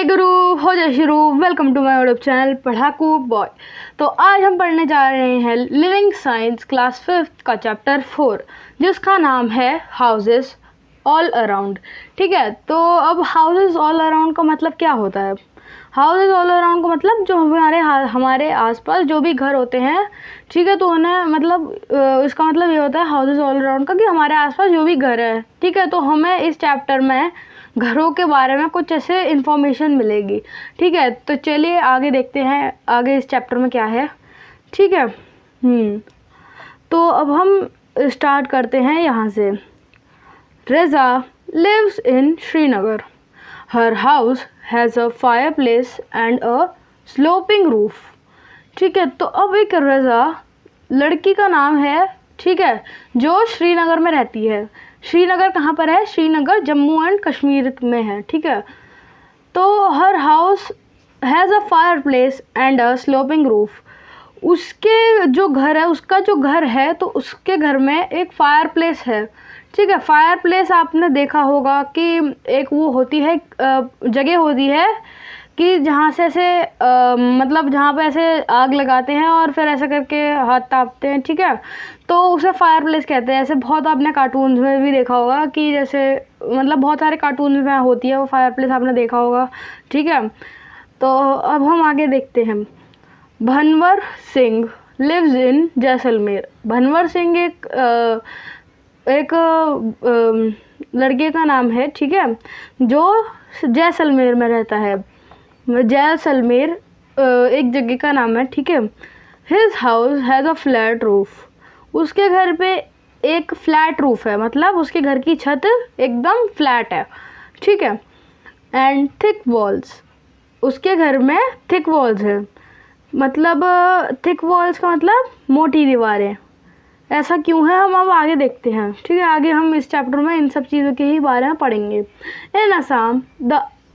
हे गुरु हो जय शुरू। Welcome to my YouTube channel पढ़ाकू बॉय। तो आज हम पढ़ने जा रहे हैं लिविंग साइंस क्लास 5th का चैप्टर 4 जिसका नाम है हाउसेस ऑल अराउंड। ठीक है, तो अब हाउसेस ऑल अराउंड का मतलब क्या होता है? हाउसेस ऑल अराउंड का मतलब जो हमारे आसपास जो भी घर होते हैं, ठीक है, तो उन्हें मतलब इसका मतलब ये होता है हाउसेस ऑल अराउंड का कि हमारे आसपास जो भी घर है, ठीक है, तो हमें इस चैप्टर में घरों के बारे में कुछ ऐसे इन्फॉर्मेशन मिलेगी। ठीक है, तो चलिए आगे देखते हैं आगे इस चैप्टर में क्या है। ठीक है, तो अब हम स्टार्ट करते हैं यहाँ से। Reza lives in Srinagar. Her house has a fireplace and a sloping roof. ठीक है, तो अब एक रेज़ा लड़की का नाम है, ठीक है, जो श्रीनगर में रहती है। श्रीनगर कहाँ पर है? श्रीनगर जम्मू एंड कश्मीर में है। ठीक है, तो हर house has a fireplace and a sloping roof. उसके जो घर है, उसका जो घर है, तो उसके घर में एक फायर प्लेस है। ठीक है, फायर प्लेस आपने देखा होगा कि एक वो होती है जगह होती है कि जहाँ से ऐसे मतलब जहाँ पे ऐसे आग लगाते हैं और फिर ऐसा करके हाथ तापते हैं। ठीक है, तो उसे फायर प्लेस कहते हैं। ऐसे बहुत आपने कार्टून्स में भी देखा होगा कि जैसे मतलब बहुत सारे कार्टून में होती है वो फायर प्लेस, आपने देखा होगा। ठीक है, तो अब हम आगे देखते हैं। भनवर सिंह लिव्स इन जैसलमेर। भनवर सिंह एक लड़के का नाम है, ठीक है, जो जैसलमेर में रहता है। जैसलमेर एक जगह का नाम है। ठीक है, his house has a flat roof. उसके घर पे एक फ्लैट रूफ है, मतलब उसके घर की छत एकदम फ्लैट है। ठीक है, एंड थिक वॉल्स। उसके घर में थिक वॉल्स है, मतलब थिक वॉल्स का मतलब मोटी दीवारें। ऐसा क्यों है हम अब आगे देखते हैं। ठीक है, आगे हम इस चैप्टर में इन सब चीज़ों के ही बारे में पढ़ेंगे। In Assam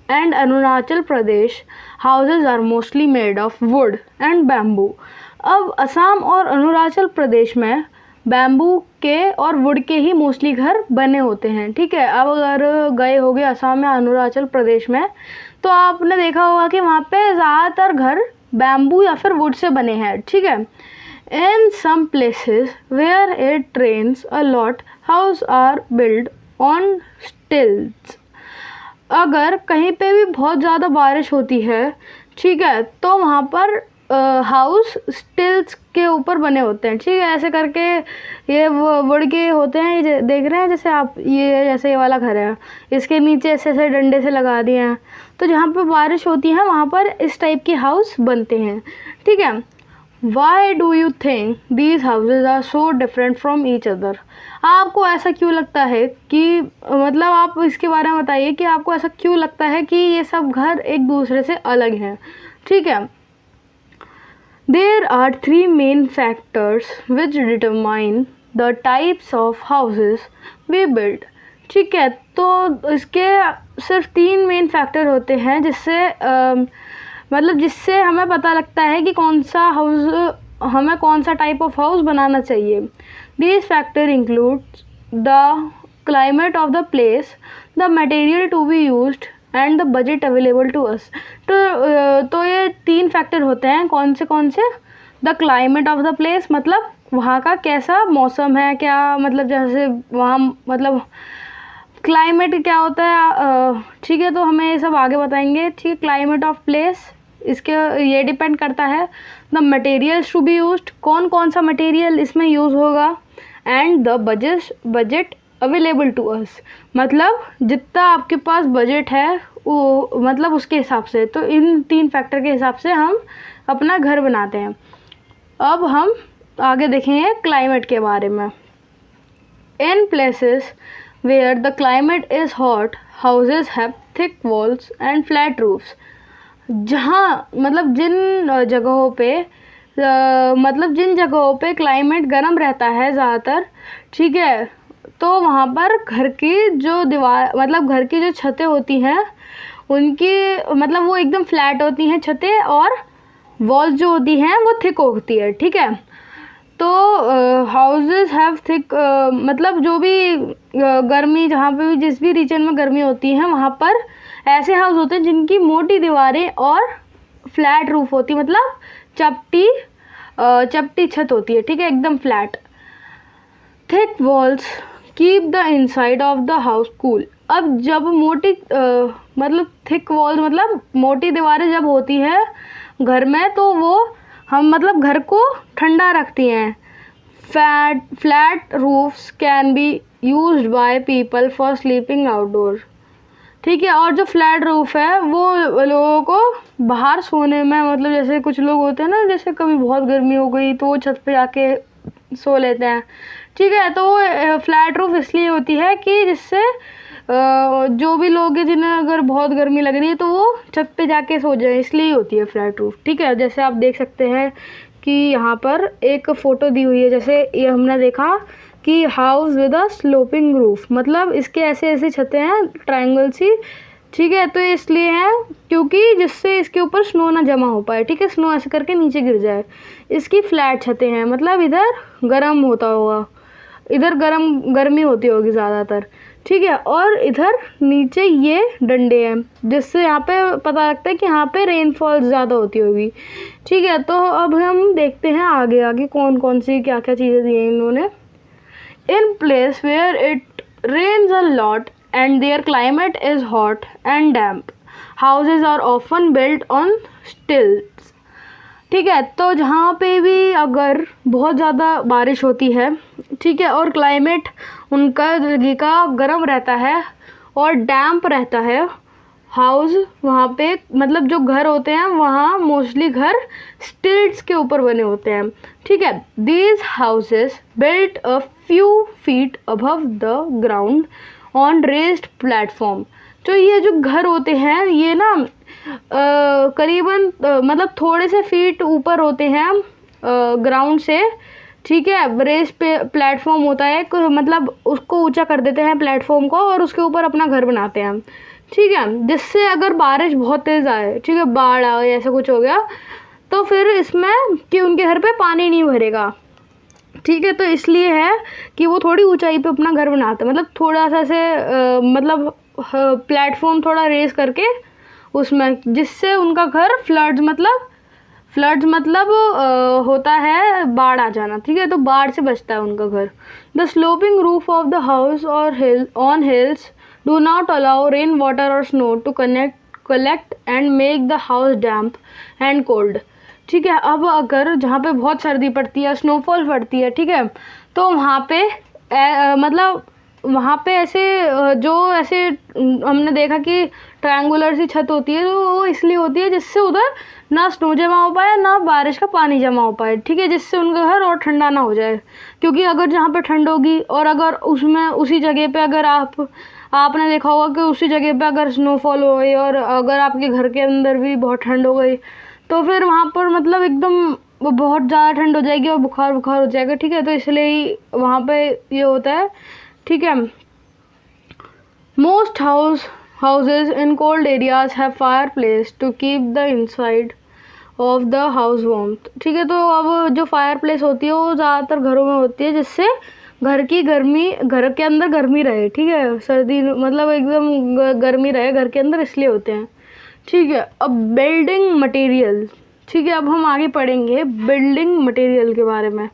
and Arunachal Pradesh houses are mostly made of wood and bamboo. अब असम और अरुणाचल प्रदेश में बैम्बू के और वुड के ही मोस्टली घर बने होते हैं। ठीक है, अब अगर गए होगे असम या अरुणाचल प्रदेश में तो आपने देखा होगा कि वहाँ पे ज़्यादातर घर बैम्बू या फिर वुड से बने हैं। ठीक है, in some places where it rains a lot house are build on stilts. अगर कहीं पे भी बहुत ज़्यादा बारिश होती है, ठीक है, तो वहाँ पर हाउस स्टिल्ट्स के ऊपर बने होते हैं। ठीक है, ऐसे करके ये वुड के होते हैं, ये देख रहे हैं जैसे आप, ये जैसे ये वाला घर है, इसके नीचे ऐसे ऐसे डंडे से लगा दिए हैं, तो जहाँ पे बारिश होती है वहाँ पर इस टाइप के हाउस बनते हैं। ठीक है, why do you think these houses are so different from each other. आपको ऐसा क्यों लगता है कि मतलब आप इसके बारे में बताइए कि आपको ऐसा क्यों लगता है कि ये सब घर एक दूसरे से अलग हैं। ठीक है, there are 3 main factors which determine the types of houses we build. ठीक है, तो इसके सिर्फ 3 मेन फैक्टर होते हैं जिससे मतलब जिससे हमें पता लगता है कि कौन सा हाउस, हमें कौन सा टाइप ऑफ हाउस बनाना चाहिए। These factor include the climate of the place, the material to be used and the budget available to us. तो ये 3 फैक्टर होते हैं। कौन से? The climate of the place, मतलब वहाँ का कैसा मौसम है, क्या मतलब जैसे वहाँ मतलब क्लाइमेट क्या होता है। ठीक है, तो हमें ये सब आगे बताएंगे। ठीक है, क्लाइमेट ऑफ प्लेस इसके ये डिपेंड करता है। The materials to be used, कौन सा मटेरियल इसमें यूज़ होगा, and the budget available to us, मतलब जितना आपके पास बजट है वो मतलब उसके हिसाब से। तो इन 3 फैक्टर के हिसाब से हम अपना घर बनाते हैं। अब हम आगे देखेंगे क्लाइमेट के बारे में। In places where the climate is hot, houses have thick walls and flat roofs. जहाँ मतलब जिन जगहों पे क्लाइमेट गर्म रहता है ज़्यादातर, ठीक है, तो वहाँ पर घर की जो दीवार मतलब घर की जो छतें होती हैं उनकी मतलब वो एकदम फ्लैट होती हैं छतें, और वॉल्स जो होती हैं वो थिक होती है। ठीक है, तो हाउसेस हैव थिक मतलब जो भी गर्मी, जहाँ पे भी जिस भी रीजन में गर्मी होती है वहाँ पर ऐसे हाउस होते हैं जिनकी मोटी दीवारें और फ्लैट रूफ होती है, मतलब चपटी छत होती है, ठीक है, एकदम flat. Thick walls keep the inside of the house cool. अब जब मतलब थिक वॉल्स मतलब मोटी दीवारें जब होती है घर में, तो वो हम मतलब घर को ठंडा रखती हैं। Flat roofs can be used by people for sleeping outdoor, ठीक है। और जो फ्लैट रूफ है वो लोगों को बाहर सोने में, मतलब जैसे कुछ लोग होते हैं ना, जैसे कभी बहुत गर्मी हो गई तो वो छत पे जाके सो लेते हैं, ठीक है। तो वो फ्लैट रूफ इसलिए होती है कि जिससे जो भी लोग हैं जिन्हें अगर बहुत गर्मी लग रही है तो वो छत पे जाके सो जाए, इसलिए होती है फ्लैट रूफ, ठीक है। जैसे आप देख सकते हैं कि यहाँ पर एक फ़ोटो दी हुई है, जैसे ये हमने देखा कि house with a sloping roof, मतलब इसके ऐसे ऐसे छतें हैं ट्रायंगल सी, ठीक है। तो इसलिए है क्योंकि जिससे इसके ऊपर स्नो ना जमा हो पाए, ठीक है, स्नो ऐसे करके नीचे गिर जाए। इसकी फ्लैट छतें हैं, मतलब इधर गर्म होता होगा, इधर गर्मी होती होगी ज़्यादातर, ठीक है। और इधर नीचे ये डंडे हैं, जिससे यहाँ पे पता लगता है कि यहाँ पे रेनफॉल ज़्यादा होती होगी, ठीक है। तो अब हम देखते हैं आगे आगे कौन कौन सी क्या क्या चीज़ें दी हैं इन्होंने। In place where it rains a lot and their climate is hot and damp, houses are often built on stilts, ठीक है। तो जहाँ पे भी अगर बहुत ज़्यादा बारिश होती है, ठीक है, और क्लाइमेट उनका जगह का गर्म रहता है और डैम्प रहता है, हाउस वहाँ पे मतलब जो घर होते हैं वहाँ मोस्टली घर स्टिल्ट्स के ऊपर बने होते हैं, ठीक है। These houses built a few feet above the ground on raised platform. तो ये जो घर होते हैं ये ना करीबन मतलब थोड़े से फीट ऊपर होते हैं ग्राउंड से, ठीक है। रेस पे प्लेटफॉर्म होता है, मतलब उसको ऊंचा कर देते हैं प्लेटफॉर्म को और उसके ऊपर अपना घर बनाते हैं, ठीक है। जिससे अगर बारिश बहुत तेज़ आए, ठीक है, बाढ़ आए, ऐसा कुछ हो गया, तो फिर इसमें कि उनके घर पे पानी नहीं भरेगा, ठीक है। तो इसलिए है कि वो थोड़ी ऊंचाई पे अपना घर बनाते हैं, मतलब थोड़ा सा ऐसे मतलब प्लेटफॉर्म थोड़ा रेस करके उसमें, जिससे उनका घर फ्लड्स मतलब होता है बाढ़ आ जाना, ठीक है। तो बाढ़ से बचता है उनका घर। The sloping roof of the house और on hills do not allow rain water और snow to collect and make the house damp and cold, ठीक है। अब अगर जहाँ पे बहुत सर्दी पड़ती है, स्नोफॉल पड़ती है, ठीक है, तो वहाँ पे मतलब वहाँ पे ऐसे जो ऐसे हमने देखा कि ट्रायंगुलर सी छत होती है, तो वो इसलिए होती है जिससे उधर ना स्नो जमा हो पाए ना बारिश का पानी जमा हो पाए, ठीक है, जिससे उनका घर और ठंडा ना हो जाए। क्योंकि अगर जहाँ पे ठंड होगी और अगर उसमें उसी जगह पे अगर आपने देखा होगा कि उसी जगह पे अगर स्नोफॉल हो गई और अगर आपके घर के अंदर भी बहुत ठंड हो गई, तो फिर वहाँ पर मतलब एकदम बहुत ज़्यादा ठंड हो जाएगी और बुखार हो जाएगा, ठीक है। तो इसलिए ही वहाँ पे ये होता है, ठीक है। Most houses in cold areas have fireplace to keep the inside of the house warmth, ठीक है। तो अब जो फायर प्लेस होती है वो ज़्यादातर घरों में होती है, जिससे घर के अंदर गर्मी रहे, ठीक है, सर्दी मतलब एकदम गर्मी रहे घर के अंदर, इसलिए होते हैं, ठीक है। अब बिल्डिंग मटेरियल, ठीक है, अब हम आगे पढ़ेंगे बिल्डिंग मटेरियल के बारे में।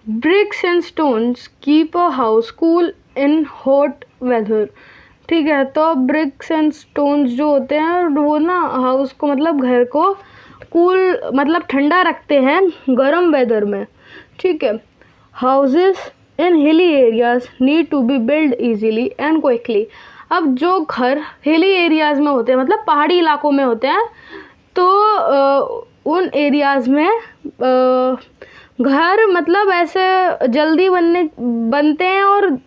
Bricks and stones keep a house cool in hot weather, ठीक है। तो ब्रिक्स एंड स्टोन्स जो होते हैं वो ना हाउस को मतलब घर को कूल मतलब ठंडा रखते हैं गर्म वेदर में, ठीक है। Houses in hilly areas need to be build easily and quickly. अब जो घर हिली एरियाज़ में होते हैं मतलब पहाड़ी इलाकों में होते हैं, तो उन एरियाज़ में घर मतलब ऐसे जल्दी बनते हैं और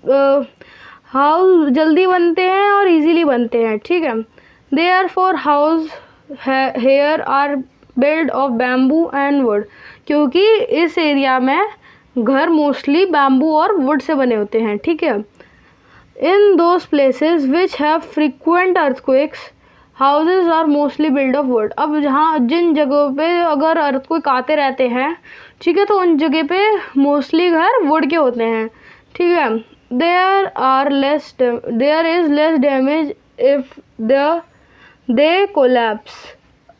हाउस जल्दी बनते हैं और इजीली बनते हैं, ठीक है। Therefore house here are build of bamboo and wood, क्योंकि इस एरिया में घर मोस्टली बैम्बू और वुड से बने होते हैं, ठीक है। In those places which have frequent earthquakes, houses are mostly built of wood. अब जिन जगहों पे अगर अर्थक्वेक आते रहते हैं, ठीक है, तो उन जगह पे मोस्टली घर वुड के होते हैं, ठीक है। There is less damage if the they collapse.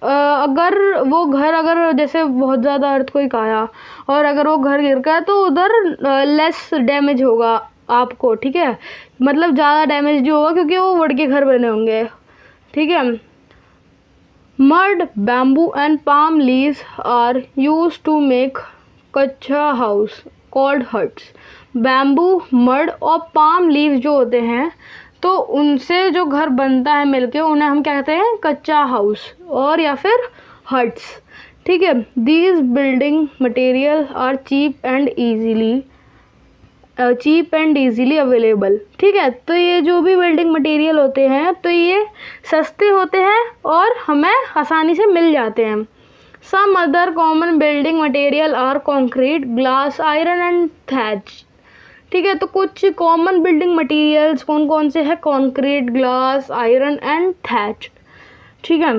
अगर वो घर, अगर जैसे बहुत ज़्यादा अर्थक्वेक आया और अगर वो घर गिर गया तो उधर लेस डैमेज होगा आपको, ठीक है, मतलब ज़्यादा डैमेज नहीं होगा क्योंकि वो वुड के घर बने होंगे, ठीक है। Mud, bamboo and palm leaves are use to make कच्चा house called huts. Bamboo, mud और पाम लीव्स जो होते हैं तो उनसे जो घर बनता है मिलके, उन्हें हम क्या कहते हैं, कच्चा हाउस और या फिर हट्स, ठीक है। These building material are cheap and easily available, ठीक है। तो ये जो भी बिल्डिंग मटेरियल होते हैं तो ये सस्ते होते हैं और हमें आसानी से मिल जाते हैं। Some other common building material are concrete, glass, iron and thatch, ठीक है। तो कुछ कॉमन बिल्डिंग मटेरियल्स कौन कौन से हैं, concrete, glass, iron and thatch, ठीक है।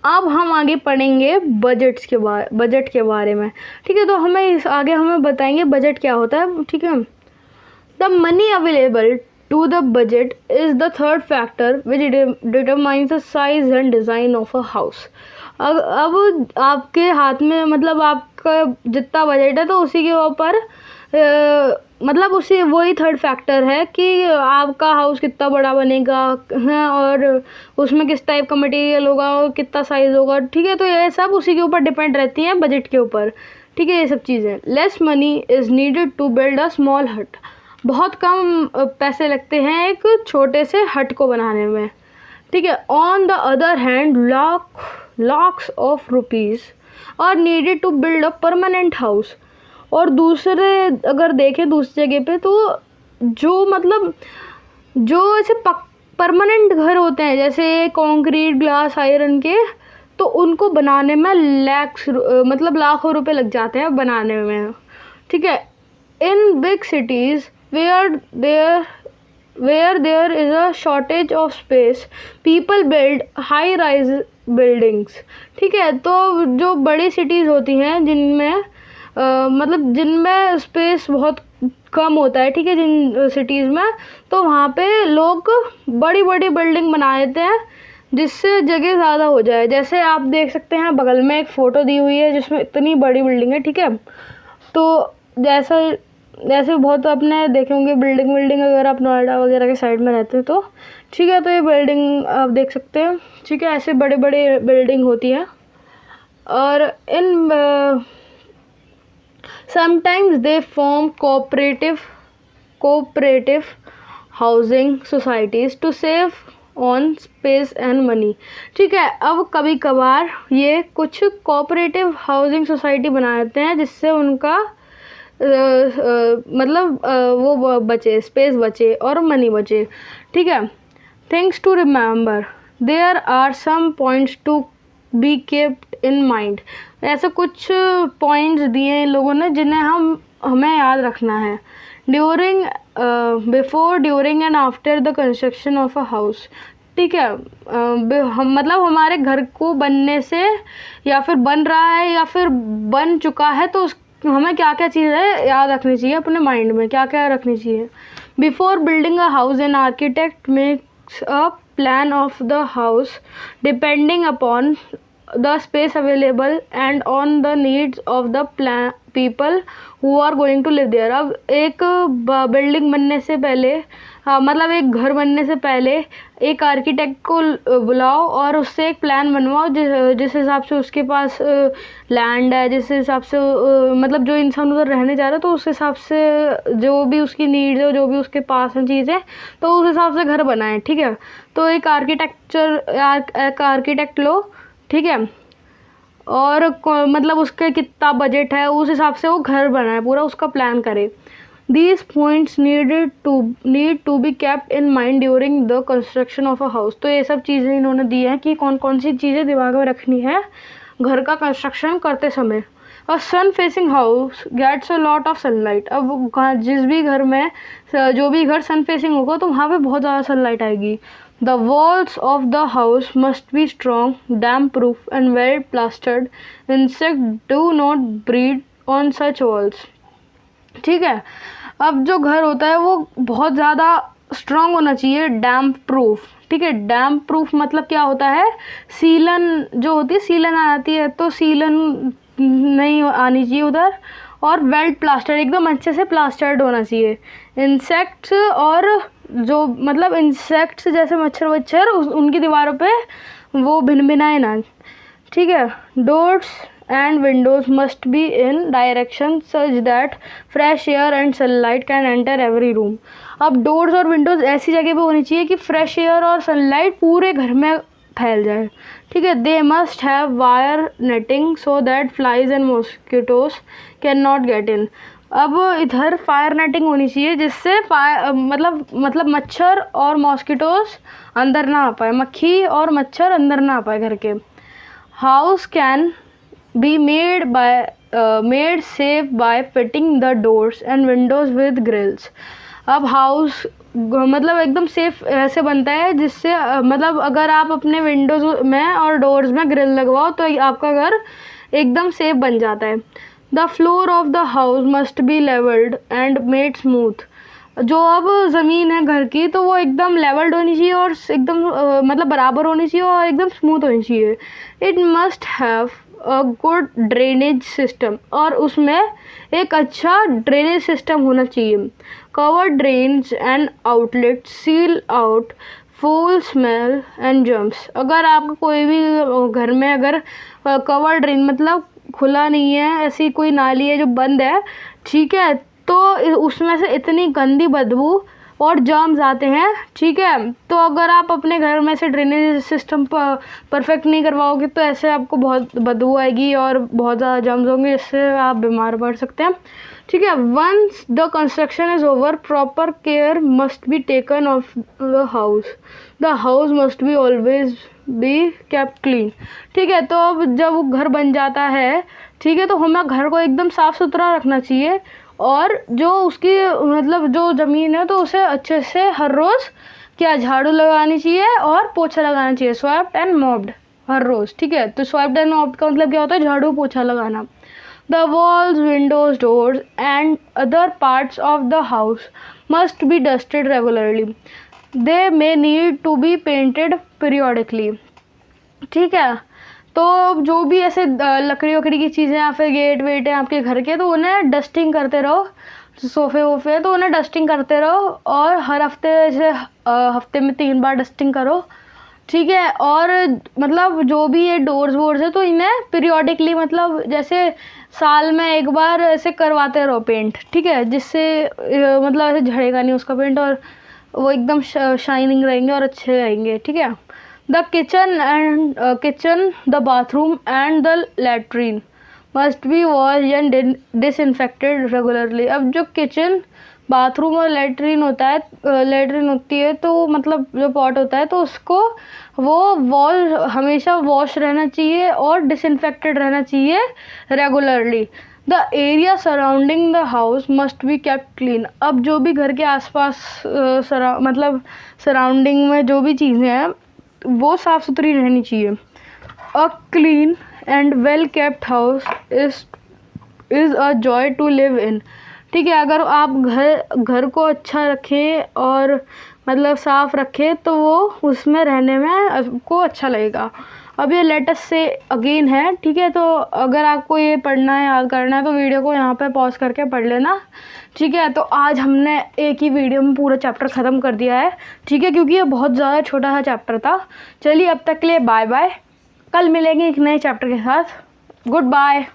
अब हम आगे पढ़ेंगे बजट के बारे में, ठीक है। तो आगे हमें बताएंगे बजट क्या होता है, ठीक है। The money available to the budget is the third factor which determines the size and design of a house. अब आपके हाथ में, मतलब आपका जितना बजट है तो उसी के ऊपर मतलब उसी वही थर्ड फैक्टर है कि आपका हाउस कितना बड़ा बनेगा है और उसमें किस टाइप का मटेरियल होगा और कितना साइज़ होगा, ठीक है। तो ये सब उसी के ऊपर डिपेंड रहती हैं, बजट के ऊपर, ठीक है, ये सब चीज़ें। Less money is needed to build a small hut. बहुत कम पैसे लगते हैं एक छोटे से हट को बनाने में, ठीक है। On the other hand lakhs of rupees are needed to build a permanent house. और दूसरे अगर देखें दूसरी जगह पे तो जो ऐसे परमानेंट घर होते हैं जैसे कंक्रीट, ग्लास, आयरन के, तो उनको बनाने में लाखों रुपए लग जाते हैं बनाने में, ठीक है। In big cities where there is a shortage of space, people build high rise buildings, ठीक है। तो जो बड़ी सिटीज़ होती हैं जिनमें जिनमें स्पेस बहुत कम होता है, ठीक है, जिन सिटीज़ में, तो वहाँ पे लोग बड़ी बड़ी बिल्डिंग बना देते हैं जिससे जगह ज़्यादा हो जाए। जैसे आप देख सकते हैं बगल में एक फ़ोटो दी हुई है जिसमें इतनी बड़ी बिल्डिंग है, ठीक है। तो जैसे बहुत आपने देखे होंगे बिल्डिंग अगर आप नोएडा वगैरह के साइड में रहते हैं तो, ठीक है। तो ये बिल्डिंग आप देख सकते हैं, ठीक है, ऐसे बड़े बड़े बिल्डिंग होती है। और इन sometimes they form cooperative housing societies to save on space and money, ठीक है। अब कभी कभार ये कुछ कोऑपरेटिव हाउसिंग सोसाइटी बनाते हैं जिससे उनका वो बचे, स्पेस बचे और मनी बचे, ठीक है। Things to remember, there are some points to be kept in mind. ऐसे कुछ पॉइंट्स दिए हैं इन लोगों ने जिन्हें हमें याद रखना है। Before, during and after the construction of a house, ठीक है। हमारे घर को बनने से या फिर बन रहा है या फिर बन चुका है तो हमें क्या क्या चीज़ें याद रखनी चाहिए, अपने माइंड में क्या क्या रखनी चाहिए। Before building a house an architect makes a plan of the house depending upon the space available and on the needs of the people who are going to live there। अब एक building बनने से पहले एक घर बनने से पहले एक आर्किटेक्ट को बुलाओ और उससे एक प्लान बनवाओ जिस हिसाब से उसके पास लैंड है, जिस हिसाब से जो इंसान उधर रहने जा रहा है तो उस हिसाब से जो भी उसकी नीड्स है, जो भी उसके पास हैं चीज़ें, तो उस हिसाब से घर बनाए, ठीक है। तो एक आर्किटेक्ट लो, ठीक है, और उसका कितना बजट है उस हिसाब से वो घर बनाए, पूरा उसका प्लान करे। These points need to be kept in mind during the construction of a house। तो ये सब चीज़ें इन्होंने दी हैं कि कौन कौन सी चीज़ें दिमाग में रखनी है घर का कंस्ट्रक्शन करते समय। और sun facing house gets a lot of sunlight. अब जिस भी घर में जो भी घर सन फेसिंग होगा तो वहाँ पे बहुत ज़्यादा सनलाइट आएगी। The walls of the house must be strong, damp proof and well plastered. Insects do not breed on such walls, ठीक है। अब जो घर होता है वो बहुत ज़्यादा स्ट्रॉन्ग होना चाहिए, डैम्प प्रूफ। ठीक है, डैम्प प्रूफ मतलब क्या होता है, सीलन जो होती है, सीलन आती है तो सीलन नहीं आनी चाहिए उधर, और वेल प्लास्टर, एकदम अच्छे से प्लास्टर्ड होना चाहिए। इंसेक्ट्स और जो मतलब इंसेक्ट्स जैसे मच्छर वच्छर उनकी दीवारों पे वो भिन भिनाए ना। ठीक है, doors and Windows must be in direction such that fresh air and sunlight can enter every room. अब डोर्स और विंडोज़ ऐसी जगह पे होनी चाहिए कि फ्रेश एयर और सनलाइट पूरे घर में फैल जाए। ठीक है, they must have wire netting so that flies and mosquitoes can not get in. अब इधर फायर नेटिंग होनी चाहिए जिससे मतलब मच्छर और मॉस्किटोज अंदर ना आ पाए, मक्खी और मच्छर अंदर ना आ पाए घर के। House can be made safe by fitting the doors and windows with grills. अब हाउस मतलब एकदम सेफ ऐसे बनता है जिससे मतलब अगर आप अपने विंडोज़ में और डोर्स में ग्रिल लगवाओ तो आपका घर एकदम सेफ बन जाता है। The floor of the house must be levelled and made smooth. जो अब ज़मीन है घर की तो वो एकदम लेवल्ड होनी चाहिए और एकदम मतलब बराबर होनी चाहिए और एकदम स्मूथ होनी चाहिए। It must have a good drainage system, और उसमें एक अच्छा ड्रेनेज सिस्टम होना चाहिए। Cover drains and outlet seal out foul smell and germs. अगर आपका कोई भी घर में अगर कवर ड्रेन मतलब खुला नहीं है, ऐसी कोई नाली है जो बंद है, ठीक है, तो उसमें से इतनी गंदी बदबू और जर्म्स आते हैं। ठीक है, तो अगर आप अपने घर में से ड्रेनेज सिस्टम परफेक्ट नहीं करवाओगे तो ऐसे आपको बहुत बदबू आएगी और बहुत ज़्यादा जर्म्स होंगे जिससे आप बीमार पड़ सकते हैं। ठीक है, once the construction is over proper care must be taken of the house must be always be kept clean. ठीक है, तो अब जब वो घर बन जाता है, ठीक है, तो हमें घर को एकदम साफ़ सुथरा रखना चाहिए, और जो उसकी मतलब जो ज़मीन है तो उसे अच्छे से हर रोज़ क्या झाड़ू लगानी चाहिए और पोछा लगाना चाहिए, स्वैप्ड एंड मॉप्ड हर रोज़। ठीक है, तो स्वैप्ड एंड मॉप्ड का मतलब क्या होता है, झाड़ू पोछा लगाना। The walls windows doors and other parts of the house must be dusted regularly. They may need to be painted periodically. ठीक है, तो जो भी ऐसे लकड़ी वकड़ी की चीज़ें या फिर गेट वेट हैं आपके घर के, तो उन्हें डस्टिंग करते रहो। सोफ़े वोफ़े तो उन्हें डस्टिंग करते रहो, और हर हफ्ते जैसे हफ्ते में 3 बार डस्टिंग करो। ठीक है, और मतलब जो भी ये डोर्स वोर्स है तो इन्हें पीरियोडिकली मतलब जैसे साल में एक बार ऐसे करवाते रहो पेंट। ठीक है, जिससे मतलब ऐसे झड़ेगा नहीं उसका पेंट और वो एकदम शाइनिंग रहेंगे और अच्छे रहेंगे। ठीक है, the kitchen the bathroom and the latrine must be wash and disinfected regularly. अब जो किचन बाथरूम और लैट्रीन होती है तो मतलब जो पॉट होता है तो उसको वो हमेशा वॉश रहना चाहिए और डिसइंफेक्टेड रहना चाहिए regularly. The area surrounding the house must B kept clean. अब जो भी घर के आसपास मतलब सराउंडिंग में जो भी चीज़ें हैं वो साफ़ सुथरी रहनी चाहिए। A clean and well kept house is a joy to live in. ठीक है, अगर आप घर को अच्छा रखें और मतलब साफ़ रखें तो वो उसमें रहने में आपको अच्छा लगेगा। अब ये लेटेस्ट से अगेन है। ठीक है, तो अगर आपको ये पढ़ना है, याद करना है, तो वीडियो को यहाँ पे पॉज करके पढ़ लेना। ठीक है, तो आज हमने एक ही वीडियो में पूरा चैप्टर ख़त्म कर दिया है। ठीक है, क्योंकि ये बहुत ज़्यादा छोटा सा चैप्टर था। चलिए अब तक के लिए बाय बाय, कल मिलेंगे एक नए चैप्टर के साथ। Good bye.